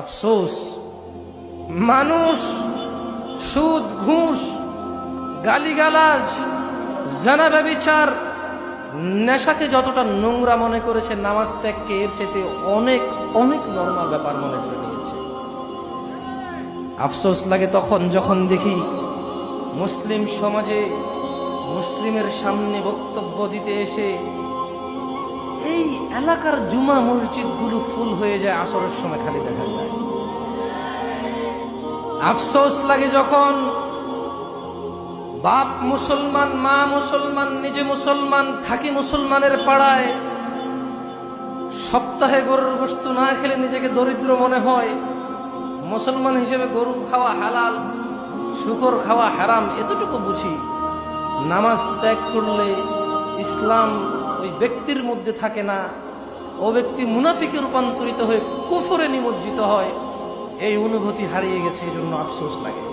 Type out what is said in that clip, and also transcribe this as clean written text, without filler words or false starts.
আফসোস, মানুষ সুদ, ঘুষ, গালিগালাজ, জানা, ব্যভিচার, নেশাকে যতটা নোংরা মনে করেছে, নামাজ ত্যাগকে এর চেয়ে অনেক অনেক নরমাল ব্যাপার মনে করে নিয়েছে। আফসোস লাগে তখন যখন দেখি মুসলিম সমাজে মুসলিমের সামনে বক্তব্য দিতে এসে এই এলাকার জুমা মসজিদগুলো ফুল হয়ে যায়, আসরের সময় খালি দেখা যায়। আফসোস লাগে যখন বাপ মুসলমান, মা মুসলমান, নিজে মুসলমান, থাকি মুসলমানের পাড়ায়, সপ্তাহে গরুর গোশত না খেলে নিজেকে দরিদ্র মনে হয়। মুসলমান হিসেবে গরু খাওয়া হালাল, শুকর খাওয়া হারাম, এতটুকু বুঝি। নামাজ ত্যাগ করলে ইসলাম ওই ব্যক্তির মধ্যে থাকে না, ও ব্যক্তি মুনাফিকে রূপান্তরিত হয়ে কুফরে নিমজ্জিত হয়। এই অনুভূতি হারিয়ে গেছে, এই জন্য আফসোস লাগে।